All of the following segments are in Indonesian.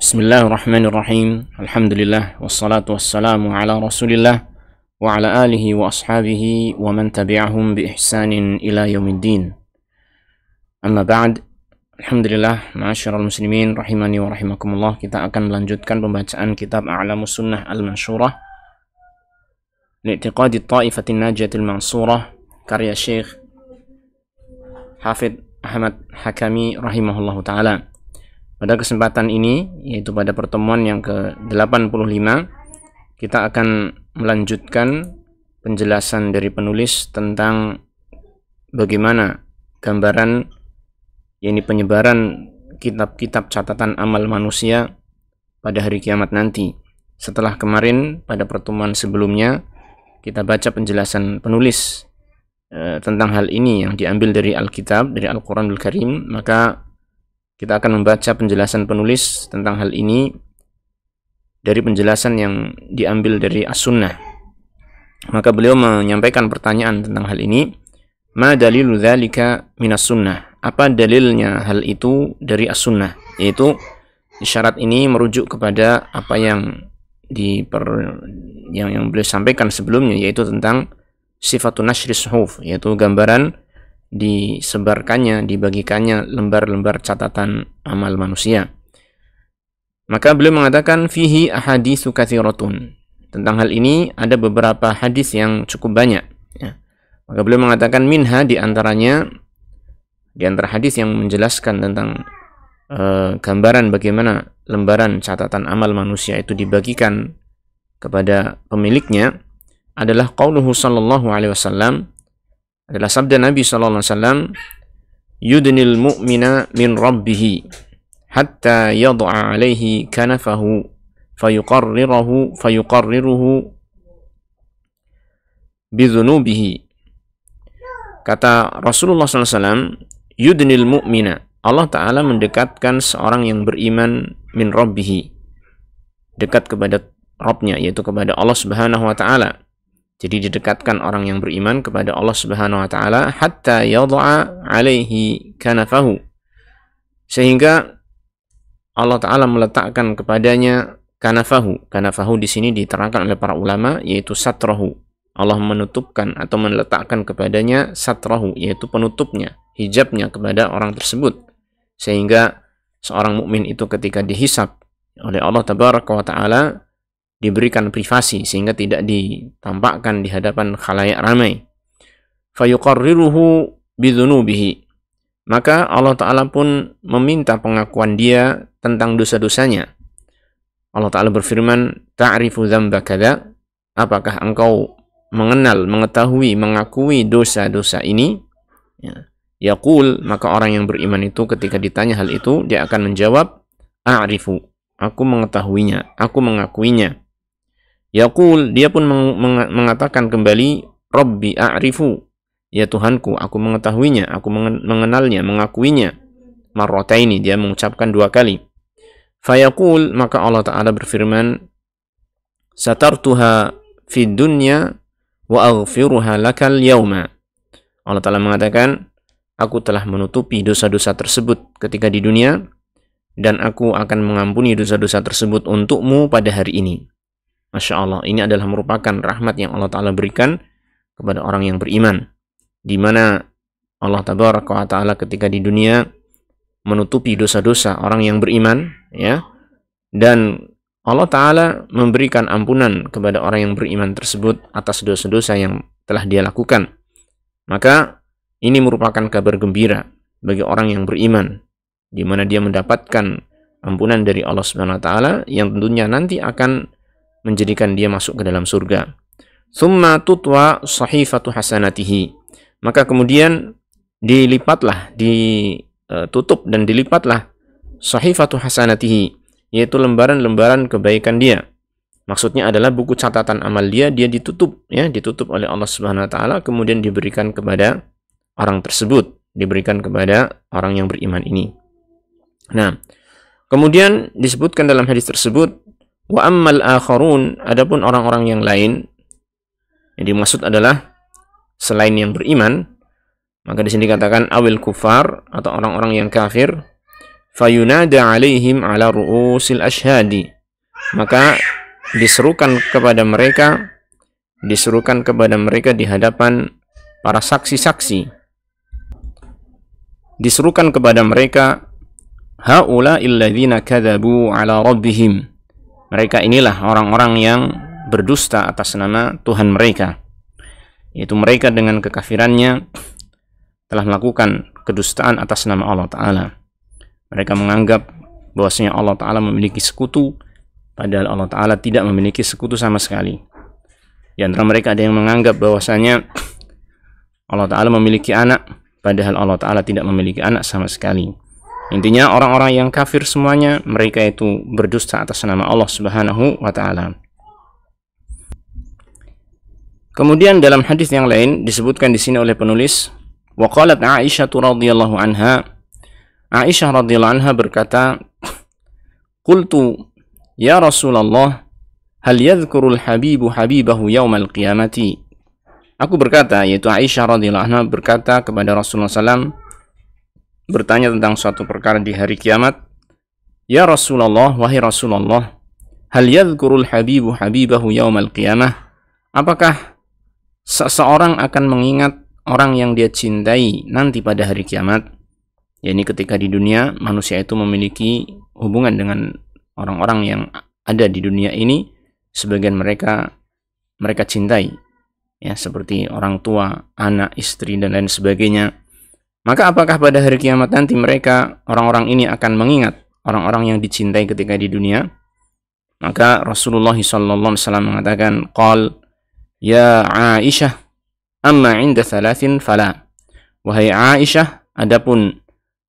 Bismillahirrahmanirrahim. Alhamdulillah wassalatu wassalamu ala Rasulillah wa ala alihi wa ashabihi wa man tabi'ahum bi ihsanin ila yaumiddin. Amma ba'd. Alhamdulillah, ma'asyiral muslimin rahimani wa rahimakumullah. Kita akan melanjutkan pembacaan kitab A'lamus Sunnah Al-Mansyurah li'tiqadi Ta'ifatin Najiyatil Mansurah karya Syekh Hafidh Ahmad Hakami rahimahullahu taala. Pada kesempatan ini, yaitu pada pertemuan yang ke-85, kita akan melanjutkan penjelasan dari penulis tentang bagaimana gambaran, yakni penyebaran kitab-kitab catatan amal manusia pada hari kiamat nanti. Setelah kemarin, pada pertemuan sebelumnya, kita baca penjelasan penulis tentang hal ini yang diambil dari Alkitab, dari Al-Quranul Karim, maka kita akan membaca penjelasan penulis tentang hal ini dari penjelasan yang diambil dari As-Sunnah. Maka beliau menyampaikan pertanyaan tentang hal ini. Ma dalilu dzalika minas sunnah? Apa dalilnya hal itu dari As-Sunnah? Yaitu isyarat ini merujuk kepada apa yang yang beliau sampaikan sebelumnya, yaitu tentang sifatun nashris suhuf, yaitu gambaran disebarkannya, dibagikannya lembar-lembar catatan amal manusia. Maka beliau mengatakan fihi ahaditsu katsiratun. Tentang hal ini ada beberapa hadis yang cukup banyak, ya. Maka beliau mengatakan minha, di antara hadis yang menjelaskan tentang gambaran bagaimana lembaran catatan amal manusia itu dibagikan kepada pemiliknya adalah qauluhu sallallahu alaihi wasallam, adalah sabda Nabi sallallahu alaihi wasallam, yudnil mu'mina min rabbih hatta yad'a alaihi kanafahu fayuqarriruhu bidzunubihi. Kata Rasulullah sallallahu alaihi wasallam, yudnil mu'mina, Allah Ta'ala mendekatkan seorang yang beriman min rabbih, dekat kepada Rabbnya, yaitu kepada Allah Subhanahu wa Ta'ala. Jadi didekatkan orang yang beriman kepada Allah Subhanahu wa taala hatta yad'a alaihi kanafahu, sehingga Allah taala meletakkan kepadanya kanafahu. Kanafahu di sini diterangkan oleh para ulama yaitu satrahu. Allah menutupkan atau meletakkan kepadanya satrahu, yaitu penutupnya, hijabnya kepada orang tersebut, sehingga seorang mukmin itu ketika dihisab oleh Allah tabaraka wa taala diberikan privasi sehingga tidak ditampakkan di hadapan khalayak ramai. Fayuqarriruhu bidzunubihi, maka Allah Ta'ala pun meminta pengakuan dia tentang dosa-dosanya. Allah Ta'ala berfirman, ta'rifu dzamba kadza, apakah engkau mengenal, mengetahui, mengakui dosa-dosa ini? Ya. Yaqul, maka orang yang beriman itu ketika ditanya hal itu, dia akan menjawab, a'rifu, aku mengetahuinya, aku mengakuinya. Yaqul, dia pun mengatakan kembali, Rabbi a'rifu, ya Tuhanku, aku mengetahuinya, aku mengenalnya, mengakuinya. Marrataini, dia mengucapkan 2 kali. Fayaqul, maka Allah Ta'ala berfirman, satartuha fid dunya wa aghfiruha lakal yauma. Allah Ta'ala mengatakan, aku telah menutupi dosa-dosa tersebut ketika di dunia, dan aku akan mengampuni dosa-dosa tersebut untukmu pada hari ini. Masya Allah, ini adalah merupakan rahmat yang Allah Ta'ala berikan kepada orang yang beriman, di mana Allah Tabaraka wa Ta'ala ketika di dunia menutupi dosa-dosa orang yang beriman, ya, dan Allah Ta'ala memberikan ampunan kepada orang yang beriman tersebut atas dosa-dosa yang telah dia lakukan. Maka ini merupakan kabar gembira bagi orang yang beriman, di mana dia mendapatkan ampunan dari Allah Subhanahu wa Ta'ala yang tentunya nanti akan menjadikan dia masuk ke dalam surga. Tsumma tutwa sahifatu hasanatihi, maka kemudian dilipatlah, ditutup dan dilipatlah sahifatu hasanatihi, yaitu lembaran-lembaran kebaikan dia. Maksudnya adalah buku catatan amal dia ditutup, ya, ditutup oleh Allah Subhanahu wa taala, kemudian diberikan kepada orang tersebut, diberikan kepada orang yang beriman ini. Nah, kemudian disebutkan dalam hadis tersebut, wa ammal akharun, adapun orang-orang yang lain, yang dimaksud adalah selain yang beriman, maka di sini dikatakan awil kufar, atau orang-orang yang kafir, fayunada alaihim ala ru'usil ashhadi, maka diserukan kepada mereka di hadapan para saksi-saksi, diserukan kepada mereka, haula'il ladzina kadzabu ala rabbihim, mereka inilah orang-orang yang berdusta atas nama Tuhan mereka, yaitu mereka dengan kekafirannya telah melakukan kedustaan atas nama Allah Ta'ala. Mereka menganggap bahwasanya Allah Ta'ala memiliki sekutu, padahal Allah Ta'ala tidak memiliki sekutu sama sekali. Di antara mereka ada yang menganggap bahwasanya Allah Ta'ala memiliki anak, padahal Allah Ta'ala tidak memiliki anak sama sekali. Intinya orang-orang yang kafir semuanya, mereka itu berdusta atas nama Allah Subhanahu wa Ta'ala. Kemudian dalam hadis yang lain disebutkan di sini oleh penulis, wa qalat Aisyah radhiyallahu anha, Aisyah radhiyallahu anha berkata, qultu ya Rasulullah, hal yadhkurul habibu habibahu yaumal qiyamati. Aku berkata, yaitu Aisyah radhiyallahu anha berkata kepada Rasulullah SAW, bertanya tentang suatu perkara di hari kiamat, ya Rasulullah, wahai Rasulullah, hal yadhkurul habibu habibahu yaumal qiyamah, apakah seseorang akan mengingat orang yang dia cintai nanti pada hari kiamat? yakni ketika di dunia manusia itu memiliki hubungan dengan orang-orang yang ada di dunia ini, sebagian mereka cintai, ya, seperti orang tua, anak, istri, dan lain sebagainya. Maka apakah pada hari kiamat nanti mereka, orang-orang ini akan mengingat orang-orang yang dicintai ketika di dunia? Maka Rasulullah SAW mengatakan, qal ya Aisyah, amma inda thalathin fala. Wahai Aisyah, adapun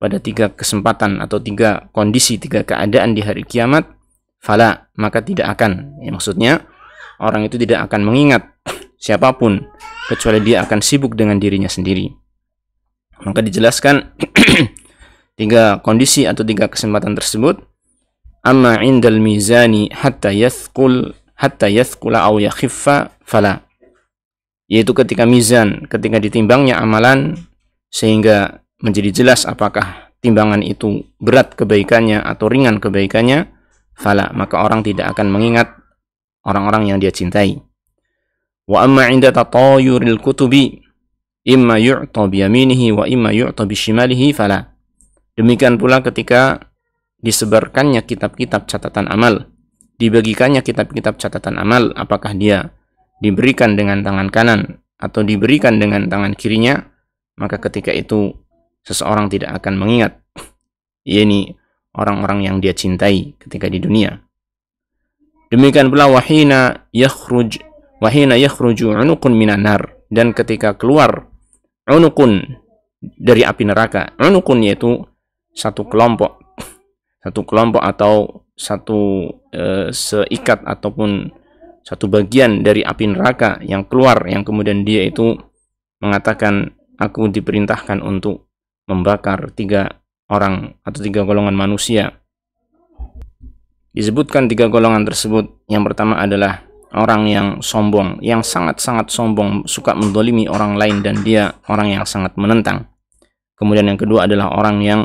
pada 3 kesempatan atau 3 kondisi, 3 keadaan di hari kiamat, fala, maka tidak akan. Ya, maksudnya orang itu tidak akan mengingat siapapun kecuali dia akan sibuk dengan dirinya sendiri. Maka dijelaskan 3 kondisi atau 3 kesempatan tersebut. Amma indal mizani hatta yathqula aw yakhiffa fala. Yaitu ketika mizan, ketika ditimbangnya amalan sehingga menjadi jelas apakah timbangan itu berat kebaikannya atau ringan kebaikannya, fala, maka orang tidak akan mengingat orang-orang yang dia cintai. Wa amma inda tatayuril kutubi imma yu'ta biyaminihi wa imma yu'ta bishimalihi fala. Demikian pula ketika disebarkannya kitab-kitab catatan amal, dibagikannya kitab-kitab catatan amal, apakah dia diberikan dengan tangan kanan atau diberikan dengan tangan kirinya, maka ketika itu seseorang tidak akan mengingat, yakni orang-orang yang dia cintai ketika di dunia. Demikian pula wahina yakhruju unuqun minan nar, dan ketika keluar unuqun dari api neraka. Unuqun yaitu satu kelompok atau satu seikat ataupun satu bagian dari api neraka yang keluar, yang kemudian dia itu mengatakan, aku diperintahkan untuk membakar 3 orang atau 3 golongan manusia. Disebutkan 3 golongan tersebut. Yang pertama adalah orang yang sombong, yang sangat-sangat sombong, suka mendolimi orang lain, dan dia orang yang sangat menentang. Kemudian yang kedua adalah orang yang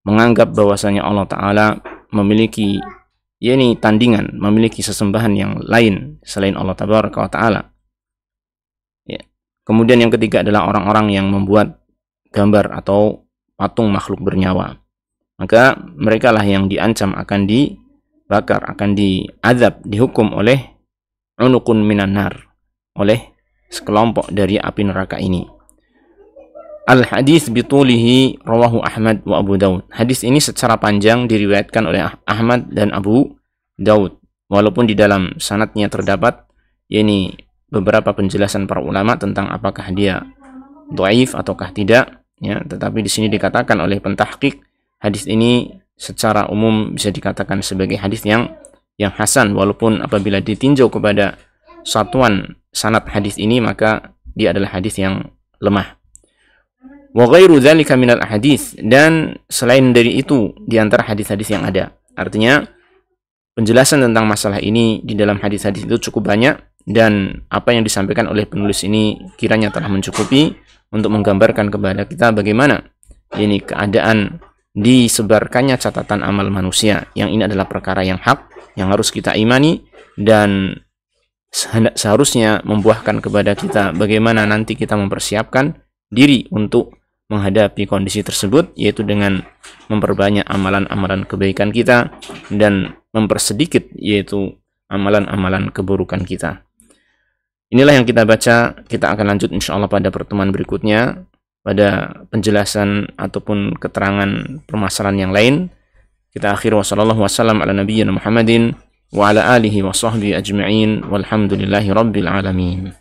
menganggap bahwasanya Allah Ta'ala memiliki, yakni tandingan, memiliki sesembahan yang lain selain Allah Ta'ala. Ya. Kemudian yang ketiga adalah orang-orang yang membuat gambar atau patung makhluk bernyawa. Maka mereka lah yang diancam akan dibakar, akan diazab, dihukum oleh unuqun minan nar, oleh sekelompok dari api neraka ini. Al-hadis bitulihi rawahu Ahmad wa Abu Daud. Hadis ini secara panjang diriwayatkan oleh Ahmad dan Abu Daud, walaupun di dalam sanadnya terdapat yakni beberapa penjelasan para ulama tentang apakah dia dhaif ataukah tidak, ya, tetapi di sini dikatakan oleh pentahqiq, hadis ini secara umum bisa dikatakan sebagai hadis yang hasan, walaupun apabila ditinjau kepada satuan sanad hadis ini maka dia adalah hadis yang lemah. Wa ghairu dzalika minal ahadits, dan selain dari itu di antara hadis-hadis yang ada. Artinya penjelasan tentang masalah ini di dalam hadis-hadis itu cukup banyak, dan apa yang disampaikan oleh penulis ini kiranya telah mencukupi untuk menggambarkan kepada kita bagaimana ini keadaan disebarkannya catatan amal manusia. Yang ini adalah perkara yang hak, yang harus kita imani, dan seharusnya membuahkan kepada kita bagaimana nanti kita mempersiapkan diri untuk menghadapi kondisi tersebut, yaitu dengan memperbanyak amalan-amalan kebaikan kita dan mempersedikit yaitu amalan-amalan keburukan kita. Inilah yang kita baca. Kita akan lanjut insyaallah pada pertemuan berikutnya pada penjelasan ataupun keterangan permasalahan yang lain. Kita akhir wassallallahu wasallam ala nabiyyina Muhammadin wa ala alihi wa sahbihi ajma'in walhamdulillahi rabbil alamin.